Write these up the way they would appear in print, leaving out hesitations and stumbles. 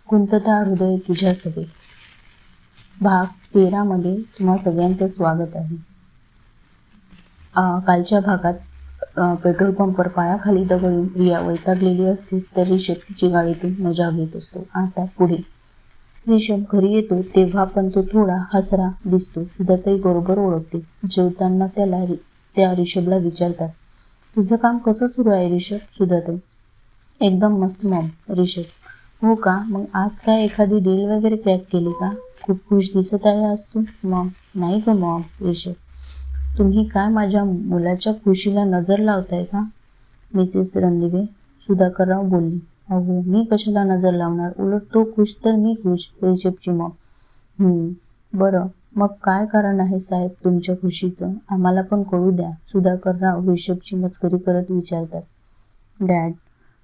गुंतता हृदय तुझ्या सवे भाग 13 मध्ये तुम्हा सगळ्यांचं स्वागत आहे. कालच्या भागात पेट्रोल पंपवर पायाखाली दगडून रिया वैतागलेली असते तर रिषभ तिची गाडीतून मजा घेत असतो. आता पुढे रिषभ घरी येतो तेव्हा पण तो थोडा हसरा दिसतो. सुधाताई बरोबर ओळखते. जेवताना त्या रिषभला विचारतात, तुझं काम कसं सुरू आहे रिषभ? सुधाताई, एकदम मस्त मॉम. रिषभ, हो का? मग आज काय एखादी डील वगैरे क्रॅक केली का? खूप खुश दिसत आहे आज तू. मॉम, नाही ग मॉम. रिषभ, तुम्ही काय माझ्या मुलाच्या खुशीला नजर लावताय का? मिसेस रणदिवे सुधाकरराव बोलली. अहो, मी कशाला नजर लावणार, उलट तो खुश तर मी खुश. रिषभची मॉम, बरं मग काय कारण आहे साहेब तुमच्या खुशीचं? आम्हाला पण कळू द्या. सुधाकरराव रिषभची मस्करी करत विचारतात. डॅड,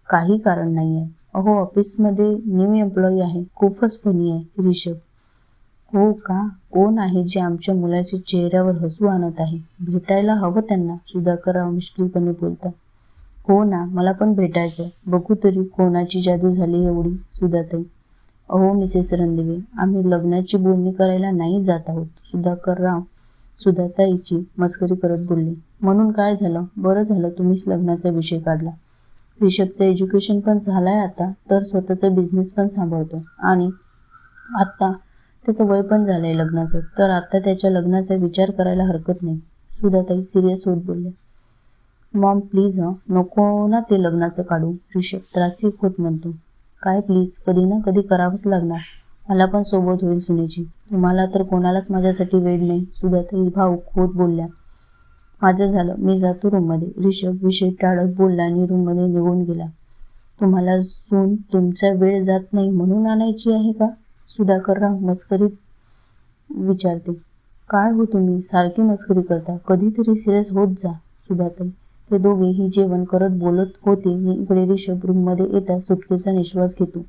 काही कारण नाही आहे. अहो, ऑफिसमध्ये न्यू एम्प्लॉई आहे, खूपच फनी आहे. रिषभ, हो का? कोण आहे जे आमच्या मुलाच्या चेहऱ्यावर हसू आणत आहे? भेटायला हवं त्यांना. सुधाकरराव मुश्किलपणे बोलतात. हो ना, मला पण भेटायचं. बघू तरी कोणाची जादू झाली एवढी. सुधाताई, अहो मिसेस रणदिवे, आम्ही लग्नाची बोलणी करायला नाही जात आहोत. सुधाकरराव सुधाताईची मस्करी करत बोलले. म्हणून काय झालं? बरं झालं तुम्हीच लग्नाचा विषय काढला. रिषभचं एज्युकेशन पण झालंय आता, तर स्वतःचा बिझनेस पण सांभाळतो आणि आता त्याचं वय पण झालंय लग्नाचं, तर आता त्याच्या लग्नाचा विचार करायला हरकत नाही. सुधाताई सिरियस होत बोलले. मॉम प्लीज नको ना ते लग्नाचं काढू. रिषभ त्रासिक होत म्हणतो. काय प्लीज, कधी ना कधी करावंच लागणार. मला पण सोबत होईल सुनेची. तुम्हाला तर कोणालाच माझ्यासाठी वेळ नाही. सुधाताई भाऊक होत बोलल्या. माझं झालं, मी जातो रूममध्ये. रिषभ विषय टाळत बोलला आणि रूममध्ये निघून गेला. तुम्हाला सून तुमचा वेळ जात नाही म्हणून आणायची आहे का? सुधाकरराव मस्करीत विचारते. काय हो तुम्ही सारखी मस्करी करता, कधीतरी सिरियस होत जा. सुधाताई, ते दोघेही जेवण करत बोलत होते. इकडे रिषभ रूममध्ये येता सुटकेचा निश्वास घेतो.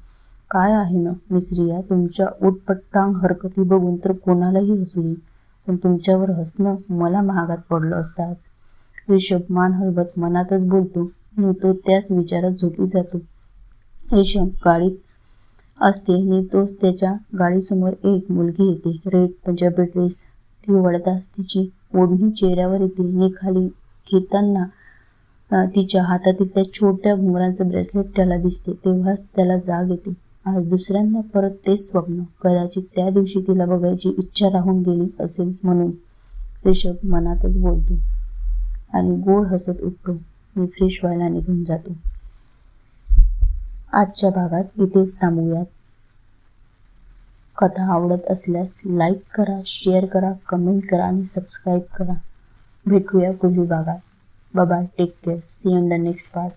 काय आहे ना मिस रिया, तुमच्या उटपटांग हरकती बघून तर कोणालाही हसू येईल, पण तुमच्यावर हसणं मला महागात पडलं असतं आज. रिषभ मान हलवत मनातच बोलतो आणि तो त्याच विचारात झोपी जातो. रिषभ गाडीत असते आणि तोच त्याच्या गाडीसमोर एक मुलगी येते. Red Punjabi dress. ती वळताच तिची ओढणी चेहऱ्यावर येते आणि खाली घेताना तिच्या हातातील त्या छोट्या घुंगरांचं ब्रेसलेट त्याला दिसते. तेव्हाच त्याला जाग येते. आज दुसऱ्यांदा परत तेच स्वप्न. कदाचित त्या दिवशी तिला बघायची इच्छा राहून गेली असेल म्हणून. रिषभ मनातच बोलतो आणि गोड हसत उठतो. मी फ्रेश व्हायला निघून जातो. आजच्या भागात इथेच थांबूयात. कथा आवडत असल्यास लाईक करा, शेअर करा, कमेंट करा आणि सबस्क्राईब करा. भेटूया पुढील भागात. Bye bye, take care, see you in the next part.